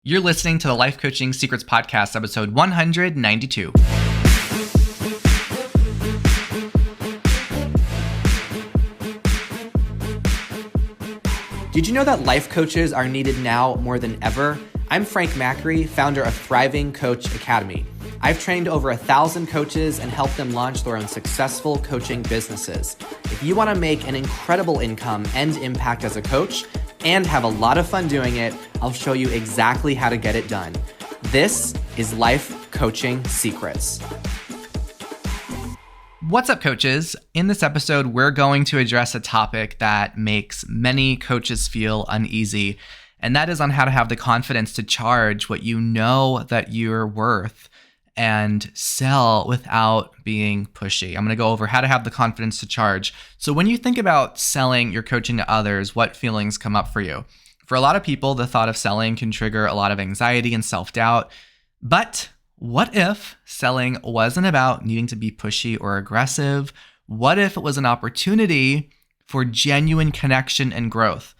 You're listening to the Life Coaching Secrets Podcast, episode 192. Did you know that life coaches are needed now more than ever? I'm Frank Macri, founder of Thriving Coach Academy. I've trained over 1,000 coaches and helped them launch their own successful coaching businesses. If you want to make an incredible income and impact as a coach and have a lot of fun doing it, I'll show you exactly how to get it done. This is Life Coaching Secrets. What's up, coaches? In this episode, we're going to address a topic that makes many coaches feel uneasy, and that is on how to have the confidence to charge what you know that you're worth and sell without being pushy. I'm going to go over how to have the confidence to charge. So when you think about selling your coaching to others, what feelings come up for you? For a lot of people, the thought of selling can trigger a lot of anxiety and self-doubt. But what if selling wasn't about needing to be pushy or aggressive? What if it was an opportunity for genuine connection and growth?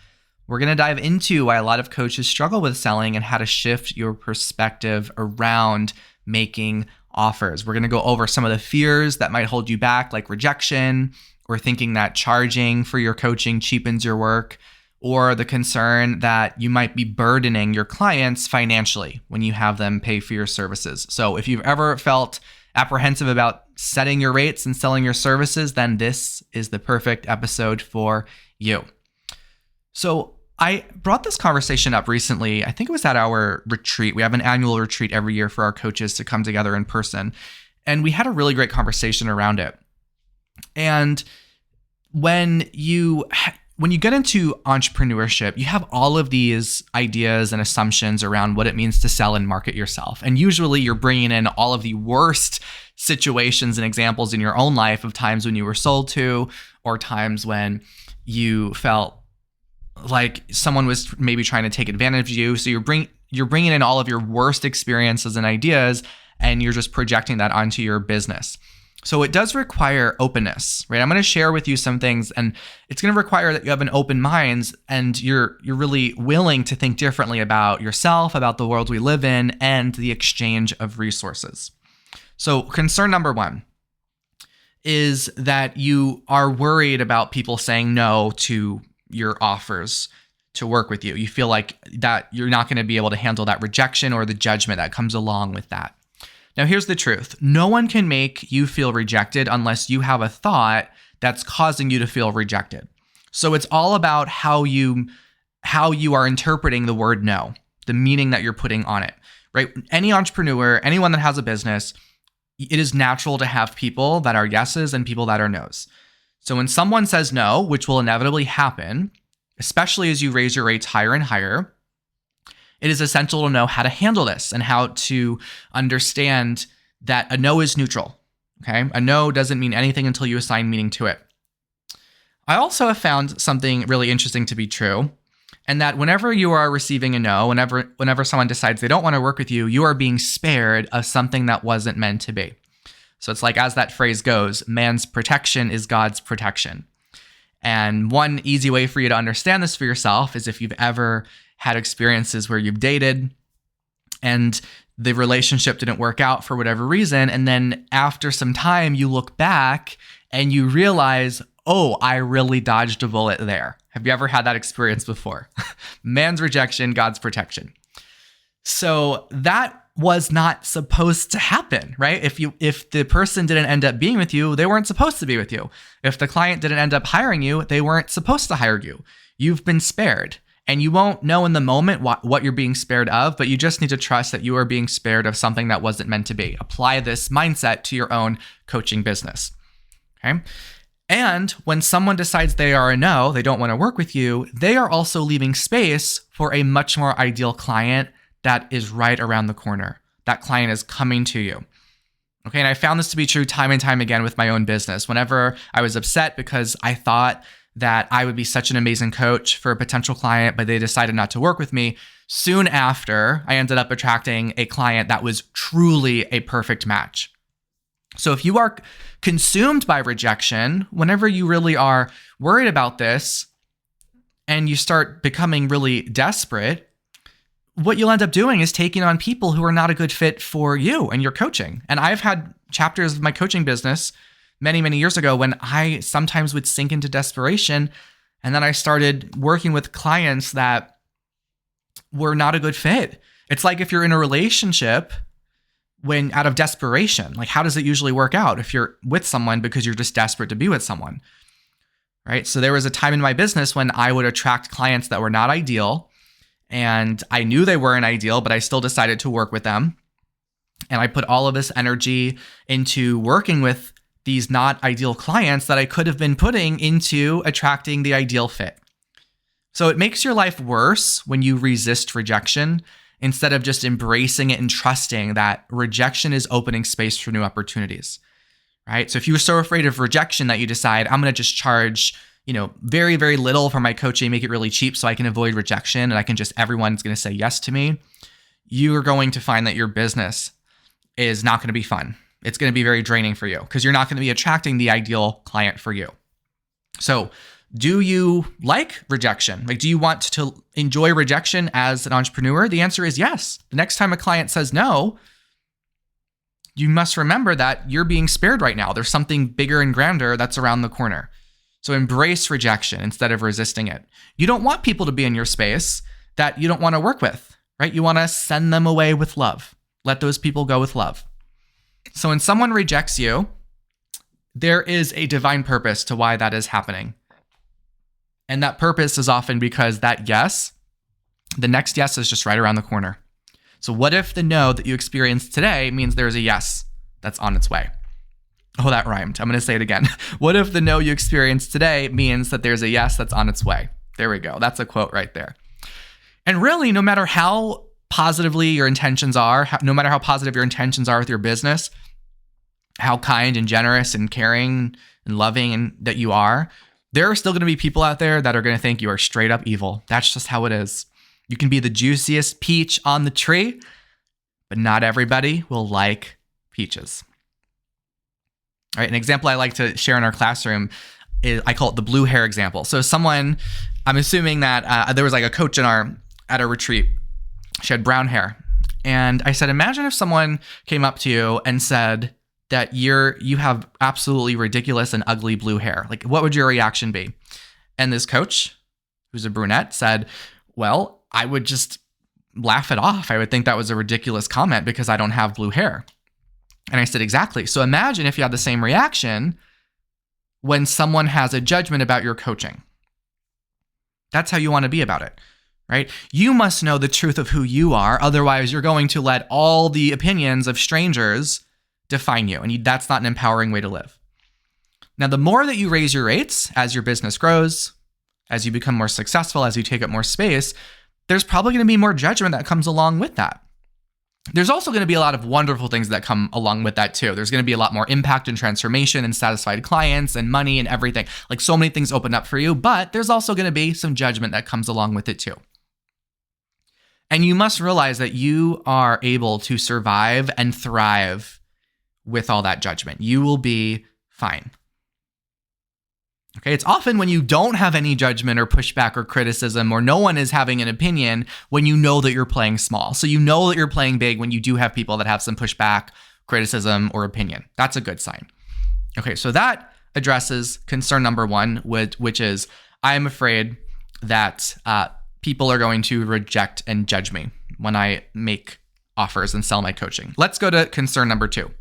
We're going to dive into why a lot of coaches struggle with selling and how to shift your perspective around making offers. We're going to go over some of the fears that might hold you back, like rejection, or thinking that charging for your coaching cheapens your work, or the concern that you might be burdening your clients financially when you have them pay for your services. So if you've ever felt apprehensive about setting your rates and selling your services, then this is the perfect episode for you. So I brought this conversation up recently. I think it was at our retreat. We have an annual retreat every year for our coaches to come together in person. And we had a really great conversation around it. And when you get into entrepreneurship, you have all of these ideas and assumptions around what it means to sell and market yourself. And usually you're bringing in all of the worst situations and examples in your own life of times when you were sold to, or times when you felt like someone was maybe trying to take advantage of you. So you're bringing in all of your worst experiences and ideas, and you're just projecting that onto your business. So it does require openness, right? I'm going to share with you some things, and it's going to require that you have an open mind and you're really willing to think differently about yourself, about the world we live in, and the exchange of resources. So concern number one is that you are worried about people saying no to your offers to work with you. You feel like that you're not going to be able to handle that rejection or the judgment that comes along with that. Now, here's the truth. No one can make you feel rejected unless you have a thought that's causing you to feel rejected. So it's all about how you are interpreting the word no, the meaning that you're putting on it, right? Any entrepreneur, anyone that has a business, it is natural to have people that are yeses and people that are nos. So when someone says no, which will inevitably happen, especially as you raise your rates higher and higher, it is essential to know how to handle this and how to understand that a no is neutral, okay? A no doesn't mean anything until you assign meaning to it. I also have found something really interesting to be true, and that whenever you are receiving a no, whenever someone decides they don't want to work with you, you are being spared of something that wasn't meant to be. So it's like, as that phrase goes, man's protection is God's protection. And one easy way for you to understand this for yourself is if you've ever had experiences where you've dated and the relationship didn't work out for whatever reason, and then after some time you look back and you realize, oh, I really dodged a bullet there. Have you ever had that experience before? Man's rejection, God's protection. So that was not supposed to happen, right? If the person didn't end up being with you, they weren't supposed to be with you. If the client didn't end up hiring you, they weren't supposed to hire you. You've been spared. And you won't know in the moment what you're being spared of, but you just need to trust that you are being spared of something that wasn't meant to be. Apply this mindset to your own coaching business, okay? And when someone decides they are a no, they don't want to work with you, they are also leaving space for a much more ideal client that is right around the corner. That client is coming to you. Okay, and I found this to be true time and time again with my own business. Whenever I was upset because I thought that I would be such an amazing coach for a potential client, but they decided not to work with me, soon after, I ended up attracting a client that was truly a perfect match. So if you are consumed by rejection, whenever you really are worried about this and you start becoming really desperate, what you'll end up doing is taking on people who are not a good fit for you and your coaching. And I've had chapters of my coaching business many, many years ago when I sometimes would sink into desperation. And then I started working with clients that were not a good fit. It's like if you're in a relationship when out of desperation, like how does it usually work out if you're with someone because you're just desperate to be with someone, right? So there was a time in my business when I would attract clients that were not ideal, and I knew they weren't ideal, but I still decided to work with them. And I put all of this energy into working with these not ideal clients that I could have been putting into attracting the ideal fit. So it makes your life worse when you resist rejection instead of just embracing it and trusting that rejection is opening space for new opportunities, right? So if you were so afraid of rejection that you decide, I'm going to just charge, very, very little for my coaching, make it really cheap so I can avoid rejection and everyone's going to say yes to me, you are going to find that your business is not going to be fun. It's going to be very draining for you because you're not going to be attracting the ideal client for you. So do you like rejection? Like, do you want to enjoy rejection as an entrepreneur? The answer is yes. The next time a client says no, you must remember that you're being spared right now. There's something bigger and grander that's around the corner. So embrace rejection instead of resisting it. You don't want people to be in your space that you don't want to work with, right? You want to send them away with love. Let those people go with love. So when someone rejects you, there is a divine purpose to why that is happening. And that purpose is often because that yes, the next yes is just right around the corner. So what if the no that you experienced today means there's a yes that's on its way? Oh, that rhymed. I'm going to say it again. What if the no you experienced today means that there's a yes that's on its way? There we go. That's a quote right there. And really, no matter how positively your intentions are, no matter how positive your intentions are with your business, how kind and generous and caring and loving and that you are, there are still going to be people out there that are going to think you are straight up evil. That's just how it is. You can be the juiciest peach on the tree, but not everybody will like peaches. All right, an example I like to share in our classroom is, I call it the blue hair example. So someone, I'm assuming that there was like a coach at a retreat. She had brown hair. And I said, imagine if someone came up to you and said that you have absolutely ridiculous and ugly blue hair. Like, what would your reaction be? And this coach, who's a brunette, said, well, I would just laugh it off. I would think that was a ridiculous comment because I don't have blue hair. And I said, exactly. So imagine if you had the same reaction when someone has a judgment about your coaching. That's how you want to be about it, right? You must know the truth of who you are. Otherwise, you're going to let all the opinions of strangers define you. And that's not an empowering way to live. Now, the more that you raise your rates as your business grows, as you become more successful, as you take up more space, there's probably going to be more judgment that comes along with that. There's also going to be a lot of wonderful things that come along with that too. There's going to be a lot more impact and transformation and satisfied clients and money and everything. Like, so many things open up for you, but there's also going to be some judgment that comes along with it too. And you must realize that you are able to survive and thrive with all that judgment. You will be fine. Okay, it's often when you don't have any judgment or pushback or criticism, or no one is having an opinion, when you know that you're playing small. So you know that you're playing big when you do have people that have some pushback, criticism, or opinion. That's a good sign. Okay, so that addresses concern number one, which is I am afraid that people are going to reject and judge me when I make offers and sell my coaching. Let's go to concern number two.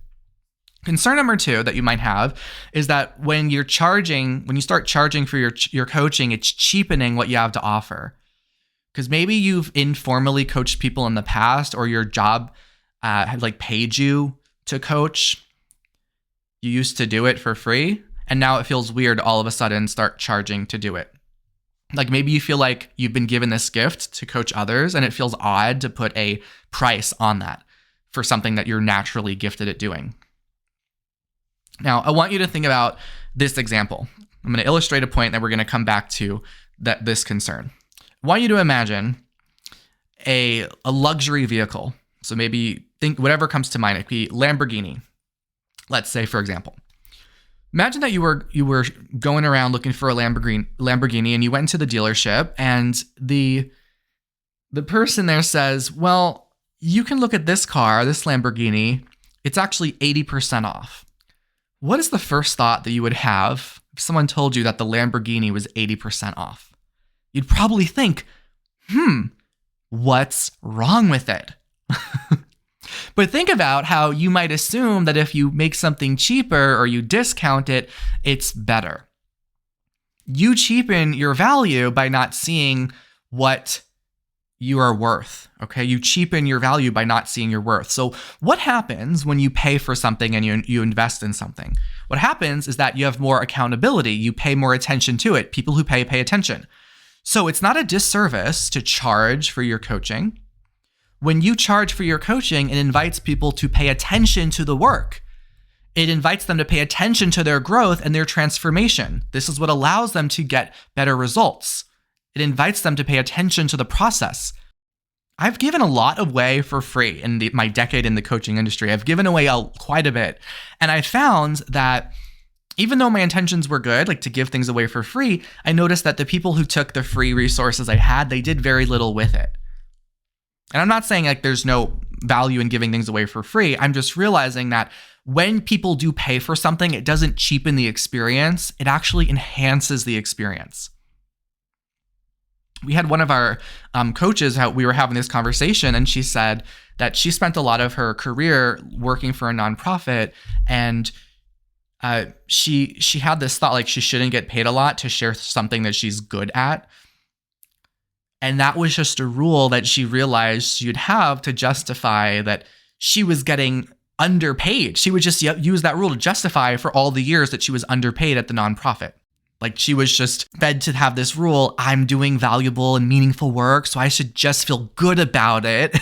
Concern number two that you might have is that when you start charging for your coaching, it's cheapening what you have to offer. Because maybe you've informally coached people in the past, or your job had paid you to coach. You used to do it for free, and now it feels weird to all of a sudden start charging to do it. Like, maybe you feel like you've been given this gift to coach others, and it feels odd to put a price on that for something that you're naturally gifted at doing. Now, I want you to think about this example. I'm going to illustrate a point that we're going to come back to this concern. I want you to imagine a luxury vehicle. So maybe think whatever comes to mind. It could be Lamborghini, let's say, for example. Imagine that you were going around looking for a Lamborghini, and you went into the dealership, and the The person there says, well, you can look at this car, this Lamborghini, it's actually 80% off. What is the first thought that you would have if someone told you that the Lamborghini was 80% off? You'd probably think, what's wrong with it? But think about how you might assume that if you make something cheaper or you discount it, it's better. You cheapen your value by not seeing what you are worth, okay? You cheapen your value by not seeing your worth. So what happens when you pay for something and you invest in something? What happens is that you have more accountability. You pay more attention to it. People who pay attention. So it's not a disservice to charge for your coaching. When you charge for your coaching, it invites people to pay attention to the work. It invites them to pay attention to their growth and their transformation. This is what allows them to get better results. It invites them to pay attention to the process. I've given a lot away for free in my decade in the coaching industry. I've given away quite a bit. And I found that even though my intentions were good, like to give things away for free, I noticed that the people who took the free resources I had, they did very little with it. And I'm not saying like there's no value in giving things away for free. I'm just realizing that when people do pay for something, it doesn't cheapen the experience. It actually enhances the experience. We had one of our coaches, we were having this conversation, and she said that she spent a lot of her career working for a nonprofit, and she had this thought like she shouldn't get paid a lot to share something that she's good at. And that was just a rule that she realized she'd have to justify that she was getting underpaid. She would just use that rule to justify for all the years that she was underpaid at the nonprofit. Like she was just fed to have this rule, I'm doing valuable and meaningful work, so I should just feel good about it,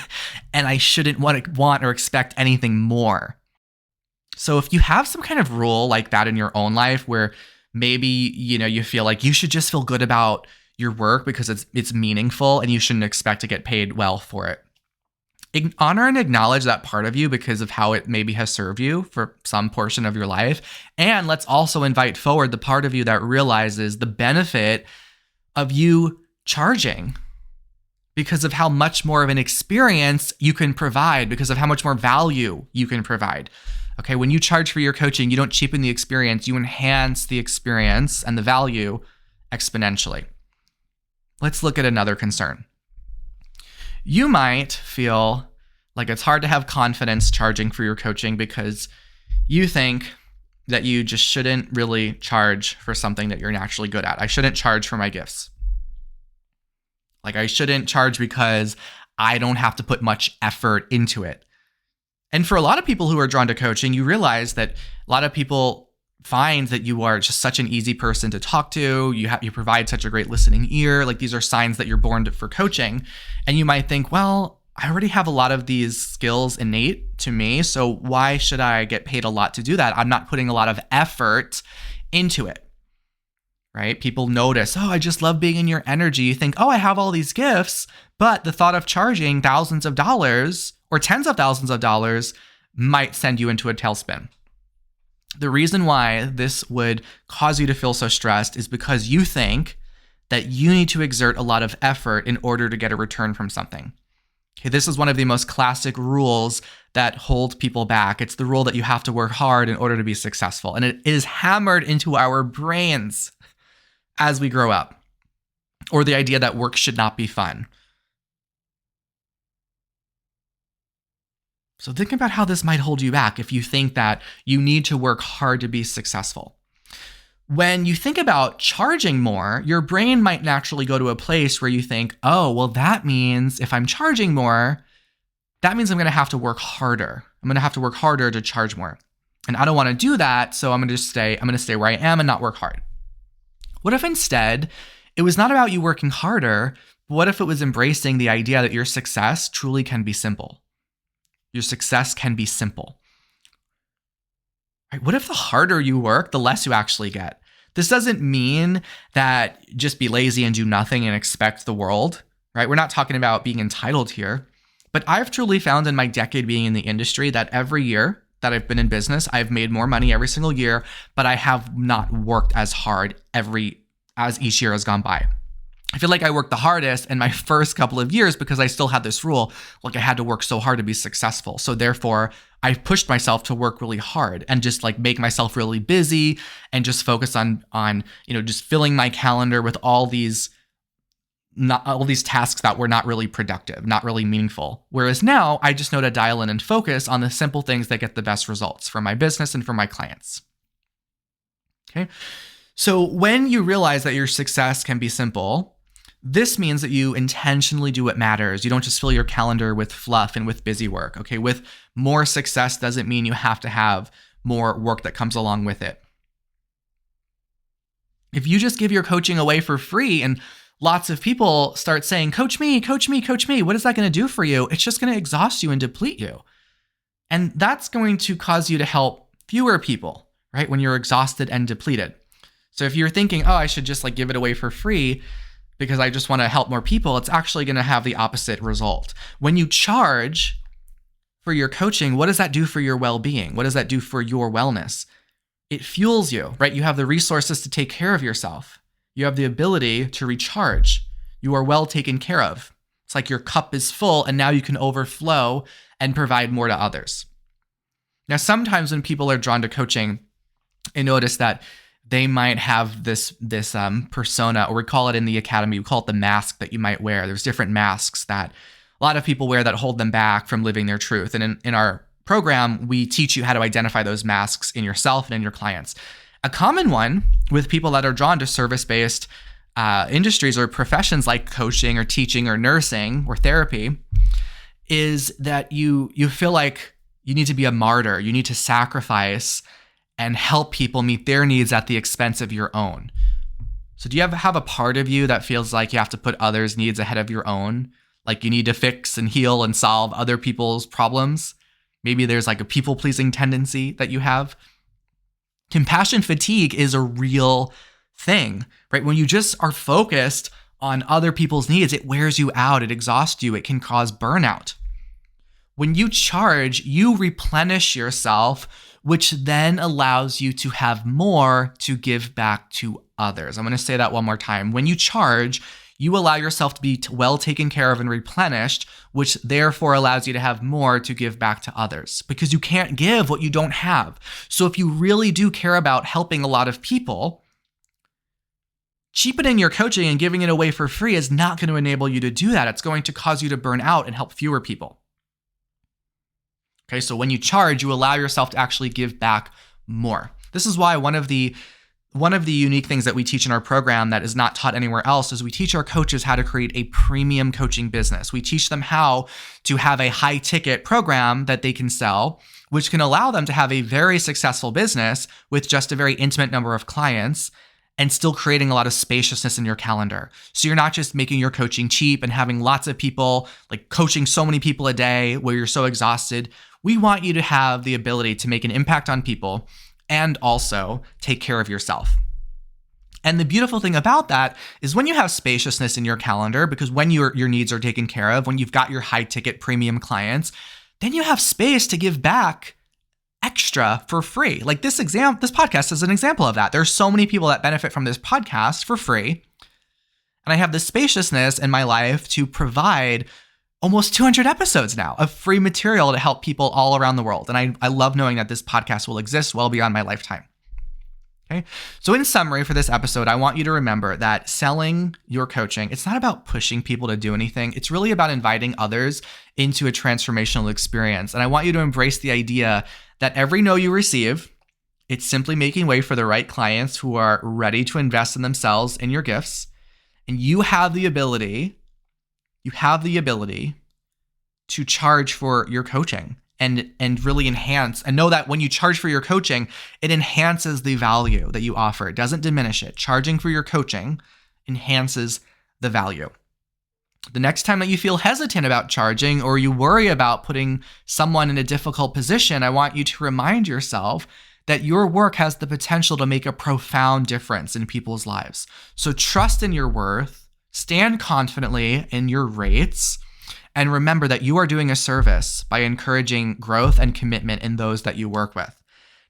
and I shouldn't want or expect anything more. So if you have some kind of rule like that in your own life where maybe, you feel like you should just feel good about your work because it's meaningful and you shouldn't expect to get paid well for it. Honor and acknowledge that part of you because of how it maybe has served you for some portion of your life. And let's also invite forward the part of you that realizes the benefit of you charging because of how much more of an experience you can provide, because of how much more value you can provide. Okay, when you charge for your coaching, you don't cheapen the experience, you enhance the experience and the value exponentially. Let's look at another concern. You might feel like it's hard to have confidence charging for your coaching because you think that you just shouldn't really charge for something that you're naturally good at. I shouldn't charge for my gifts. Like I shouldn't charge because I don't have to put much effort into it. And for a lot of people who are drawn to coaching, you realize that a lot of people find that you are just such an easy person to talk to. You provide such a great listening ear. Like these are signs that you're born for coaching. And you might think, well, I already have a lot of these skills innate to me, so why should I get paid a lot to do that? I'm not putting a lot of effort into it, right? People notice, oh, I just love being in your energy. You think, oh, I have all these gifts, but the thought of charging thousands of dollars or tens of thousands of dollars might send you into a tailspin. The reason why this would cause you to feel so stressed is because you think that you need to exert a lot of effort in order to get a return from something. Okay, this is one of the most classic rules that hold people back. It's the rule that you have to work hard in order to be successful. And it is hammered into our brains as we grow up. Or the idea that work should not be fun. So think about how this might hold you back if you think that you need to work hard to be successful. When you think about charging more, your brain might naturally go to a place where you think, oh, well, that means if I'm charging more, that means I'm going to have to work harder. I'm going to have to work harder to charge more. And I don't want to do that, so I'm going to stay where I am and not work hard. What if instead it was not about you working harder, but what if it was embracing the idea that your success truly can be simple? Your success can be simple. Right? What if the harder you work, the less you actually get? This doesn't mean that just be lazy and do nothing and expect the world, right? We're not talking about being entitled here. But I've truly found in my decade being in the industry that every year that I've been in business, I've made more money every single year, but I have not worked as hard as each year has gone by. I feel like I worked the hardest in my first couple of years because I still had this rule, like I had to work so hard to be successful. So therefore, I pushed myself to work really hard and just like make myself really busy and just focus on just filling my calendar with all these tasks that were not really productive, not really meaningful. Whereas now I just know to dial in and focus on the simple things that get the best results for my business and for my clients. Okay. So when you realize that your success can be simple, this means that you intentionally do what matters. You don't just fill your calendar with fluff and with busy work. Okay. With more success doesn't mean you have to have more work that comes along with it. If you just give your coaching away for free and lots of people start saying, coach me, coach me, coach me, what is that going to do for you? It's just going to exhaust you and deplete you. And that's going to cause you to help fewer people, right? When you're exhausted and depleted. So if you're thinking, oh, I should just like give it away for free because I just want to help more people, it's actually going to have the opposite result. When you charge for your coaching, what does that do for your well-being? What does that do for your wellness? It fuels you, right? You have the resources to take care of yourself. You have the ability to recharge. You are well taken care of. It's like your cup is full and now you can overflow and provide more to others. Now, sometimes when people are drawn to coaching, I notice that they might have this persona, or we call it in the academy, we call it the mask that you might wear. There's different masks that a lot of people wear that hold them back from living their truth. And in our program, we teach you how to identify those masks in yourself and in your clients. A common one with people that are drawn to service-based industries or professions like coaching or teaching or nursing or therapy is that you feel like you need to be a martyr. You need to sacrifice and help people meet their needs at the expense of your own. So do you have a part of you that feels like you have to put others' needs ahead of your own? Like you need to fix and heal and solve other people's problems? Maybe there's like a people-pleasing tendency that you have. Compassion fatigue is a real thing, right? When you just are focused on other people's needs, it wears you out, it exhausts you, it can cause burnout. When you charge, you replenish yourself, which then allows you to have more to give back to others. I'm going to say that one more time. When you charge, you allow yourself to be well taken care of and replenished, which therefore allows you to have more to give back to others because you can't give what you don't have. So if you really do care about helping a lot of people, cheapening your coaching and giving it away for free is not going to enable you to do that. It's going to cause you to burn out and help fewer people. Okay, so when you charge, you allow yourself to actually give back more. This is why one of the unique things that we teach in our program that is not taught anywhere else is we teach our coaches how to create a premium coaching business. We teach them how to have a high ticket program that they can sell, which can allow them to have a very successful business with just a very intimate number of clients and still creating a lot of spaciousness in your calendar. So you're not just making your coaching cheap and having lots of people, like coaching so many people a day where you're so exhausted. We want you to have the ability to make an impact on people and also take care of yourself. And the beautiful thing about that is when you have spaciousness in your calendar, because when your needs are taken care of, when you've got your high ticket premium clients, then you have space to give back extra for free. Like this podcast is an example of that. There's so many people that benefit from this podcast for free. And I have the spaciousness in my life to provide almost 200 episodes now of free material to help people all around the world. And I love knowing that this podcast will exist well beyond my lifetime. Okay. So in summary for this episode, I want you to remember that selling your coaching, it's not about pushing people to do anything. It's really about inviting others into a transformational experience. And I want you to embrace the idea that every no you receive, it's simply making way for the right clients who are ready to invest in themselves and your gifts. And you have the ability to charge for your coaching and really enhance, and know that when you charge for your coaching, it enhances the value that you offer. It doesn't diminish it. Charging for your coaching enhances the value. The next time that you feel hesitant about charging or you worry about putting someone in a difficult position, I want you to remind yourself that your work has the potential to make a profound difference in people's lives. So trust in your worth, stand confidently in your rates, and remember that you are doing a service by encouraging growth and commitment in those that you work with.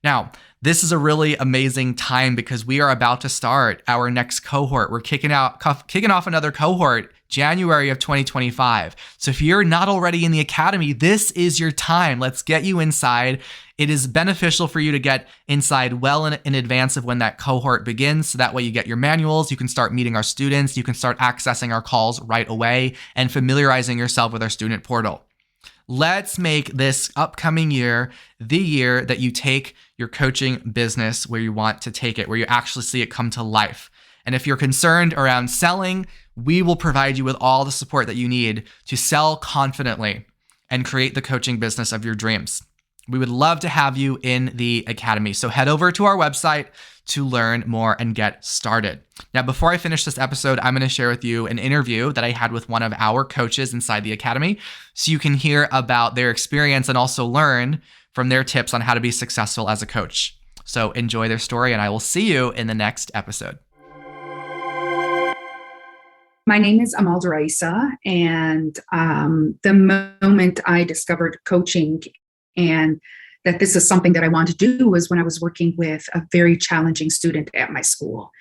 Now, this is a really amazing time because we are about to start our next cohort. We're kicking off another cohort January of 2025. So if you're not already in the academy, this is your time. Let's get you inside. It is beneficial for you to get inside well in advance of when that cohort begins. So that way you get your manuals, you can start meeting our students, you can start accessing our calls right away and familiarizing yourself with our student portal. Let's make this upcoming year the year that you take your coaching business where you want to take it, where you actually see it come to life. And if you're concerned around selling, we will provide you with all the support that you need to sell confidently and create the coaching business of your dreams. We would love to have you in the academy. So head over to our website to learn more and get started. Now, before I finish this episode, I'm going to share with you an interview that I had with one of our coaches inside the academy so you can hear about their experience and also learn from their tips on how to be successful as a coach. So enjoy their story, and I will see you in the next episode. My name is Amal Daraisa, and the moment I discovered coaching and that this is something that I wanted to do was when I was working with a very challenging student at my school.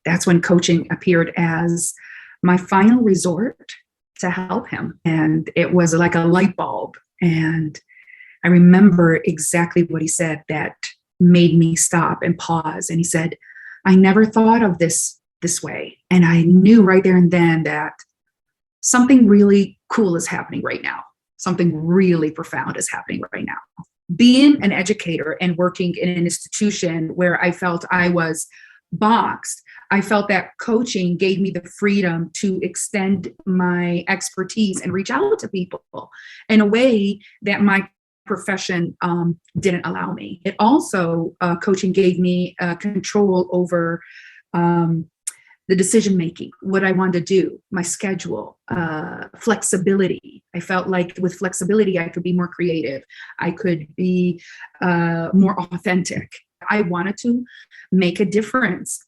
That's when coaching appeared as my final resort to help him. And it was like a light bulb. And I remember exactly what he said that made me stop and pause. And he said, I never thought of this way. And I knew right there and then that something really cool is happening right now. Something really profound is happening right now. Being an educator and working in an institution where I felt I was boxed, I felt that coaching gave me the freedom to extend my expertise and reach out to people in a way that my profession didn't allow me. It also, coaching gave me control over the decision-making, what I wanted to do, my schedule, flexibility. I felt like with flexibility, I could be more creative. I could be more authentic. I wanted to make a difference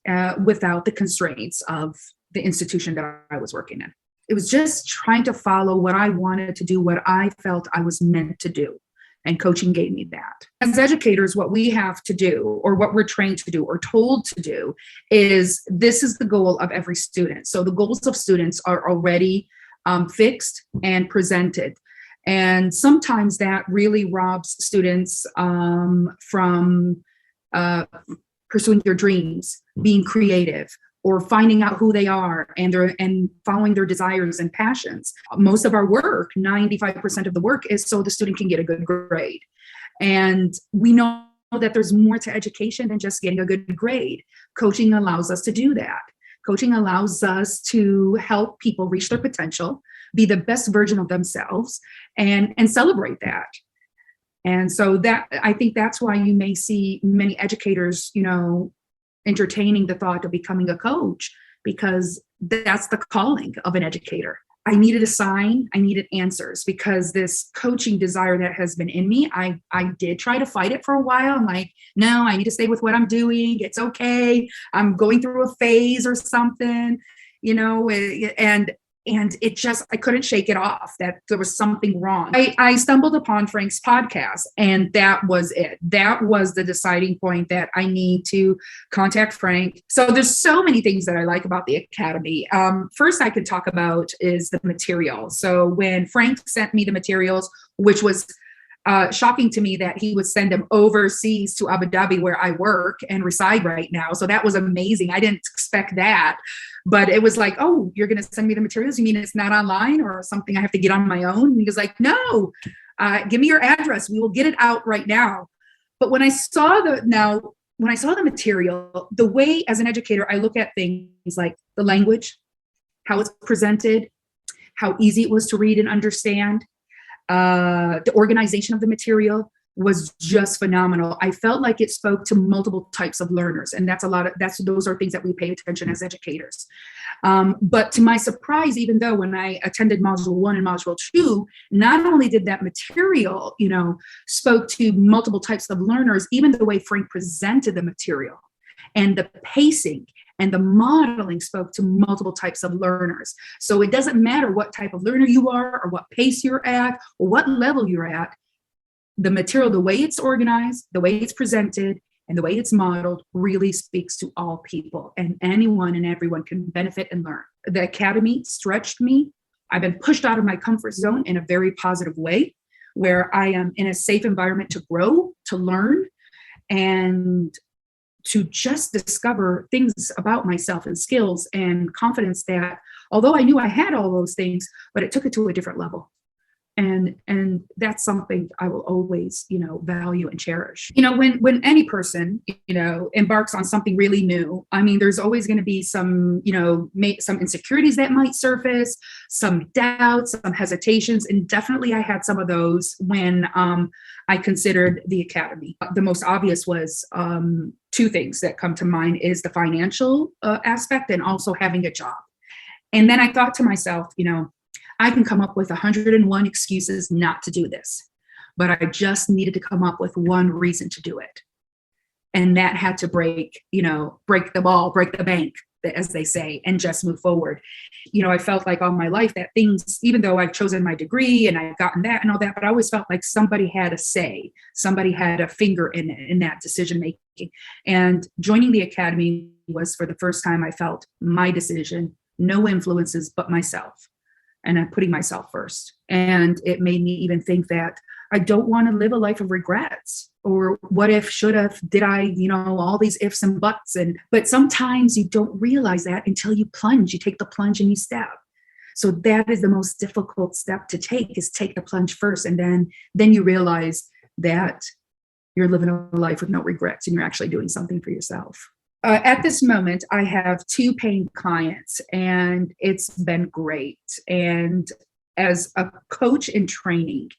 without the constraints of the institution that I was working in. It was just trying to follow what I wanted to do, what I felt I was meant to do. And coaching gave me that. As educators, what we have to do, or what we're trained to do or told to do, is this is the goal of every student. So the goals of students are already fixed and presented. And sometimes that really robs students from pursuing their dreams, being creative, or finding out who they are and following their desires and passions. Most of our work, 95% of the work, is so the student can get a good grade. And we know that there's more to education than just getting a good grade. Coaching allows us to do that. Coaching allows us to help people reach their potential, be the best version of themselves, and celebrate that. And so that, I think that's why you may see many educators, entertaining the thought of becoming a coach, because that's the calling of an educator. I needed a sign, I needed answers, because this coaching desire that has been in me, I did try to fight it for a while. I'm like, no, I need to stay with what I'm doing. It's okay. I'm going through a phase or something, and it just, I couldn't shake it off that there was something wrong. I stumbled upon Frank's podcast, and that was it. That was the deciding point that I need to contact Frank. So there's so many things that I like about the Academy. First I could talk about is the material. So when Frank sent me the materials, which was shocking to me that he would send them overseas to Abu Dhabi, where I work and reside right now. So that was amazing. I didn't expect that. But it was like, oh, you're going to send me the materials? You mean it's not online or something I have to get on my own? And he was like, no, give me your address. We will get it out right now. But when I saw the material, the way as an educator, I look at things like the language, how it's presented, how easy it was to read and understand, the organization of the material was just phenomenal. I felt like it spoke to multiple types of learners, and those are things that we pay attention as educators. But to my surprise, even though when I attended Module 1 and Module 2, not only did that material, spoke to multiple types of learners, even the way Frank presented the material and the pacing and the modeling spoke to multiple types of learners. So it doesn't matter what type of learner you are or what pace you're at or what level you're at. the material, the way it's organized, the way it's presented, and the way it's modeled really speaks to all people, and anyone and everyone can benefit and learn. The Academy stretched me. I've been pushed out of my comfort zone in a very positive way, where I am in a safe environment to grow, to learn, and to just discover things about myself and skills and confidence that, although I knew I had all those things, but it took it to a different level. And that's something I will always, value and cherish. When any person, embarks on something really new, I mean, there's always going to be some, some insecurities that might surface, some doubts, some hesitations. And definitely I had some of those when I considered the Academy. The most obvious was two things that come to mind is the financial aspect and also having a job. And then I thought to myself, I can come up with 101 excuses not to do this, but I just needed to come up with one reason to do it. And that had to break the ball, break the bank, as they say, and just move forward. I felt like all my life that things, even though I've chosen my degree and I've gotten that and all that, but I always felt like somebody had a say, somebody had a finger in it, in that decision making. And joining the Academy was for the first time I felt my decision, no influences but myself. And I'm putting myself first. And it made me even think that I don't want to live a life of regrets or what if, should have, did I, all these ifs and buts. But sometimes you don't realize that until you plunge, you take the plunge and you step. So that is the most difficult step to take, is take the plunge first. And then you realize that you're living a life with no regrets and you're actually doing something for yourself. At this moment, I have 2 paying clients, and it's been great. And as a coach in training,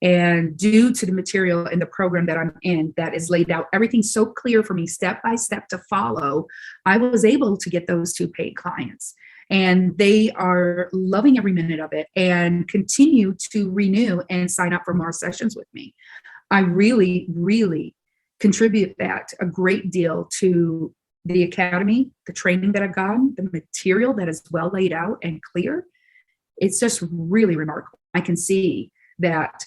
and due to the material in the program that I'm in that is laid out, everything's so clear for me step by step to follow, I was able to get those 2 paid clients. And they are loving every minute of it and continue to renew and sign up for more sessions with me. I really, really contribute that a great deal to the Academy, the training that I've gotten, the material that is well laid out and clear. It's just really remarkable. I can see that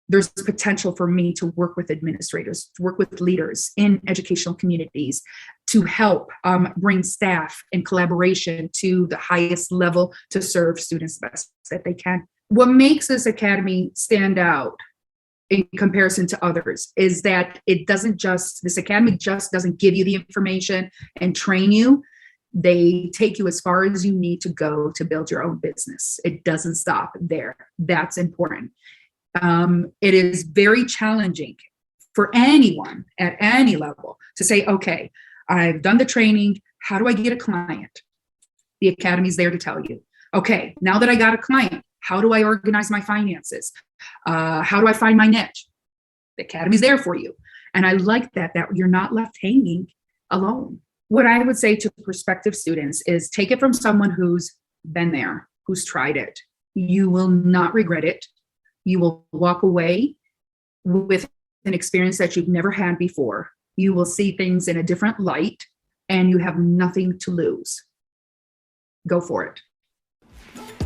there's potential for me to work with administrators, to work with leaders in educational communities, to help bring staff and collaboration to the highest level to serve students the best that they can. What makes this Academy stand out in comparison to others is that this Academy just doesn't give you the information and train you. They take you as far as you need to go to build your own business. It doesn't stop there. That's important. It is very challenging for anyone at any level to say, okay, I've done the training. How do I get a client? The Academy is there to tell you. Okay, now that I got a client, how do I organize my finances? How do I find my niche? The Academy's there for you. And I like that you're not left hanging alone. What I would say to prospective students is take it from someone who's been there, who's tried it. You will not regret it. You will walk away with an experience that you've never had before. You will see things in a different light, and you have nothing to lose. Go for it.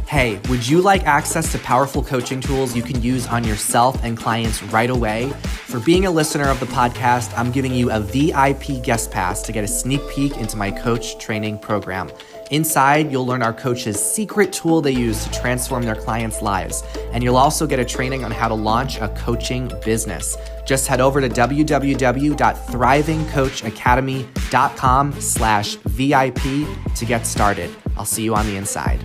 Hey, would you like access to powerful coaching tools you can use on yourself and clients right away? For being a listener of the podcast, I'm giving you a VIP guest pass to get a sneak peek into my coach training program. Inside, you'll learn our coaches' secret tool they use to transform their clients' lives. And you'll also get a training on how to launch a coaching business. Just head over to www.thrivingcoachacademy.com/VIP to get started. I'll see you on the inside.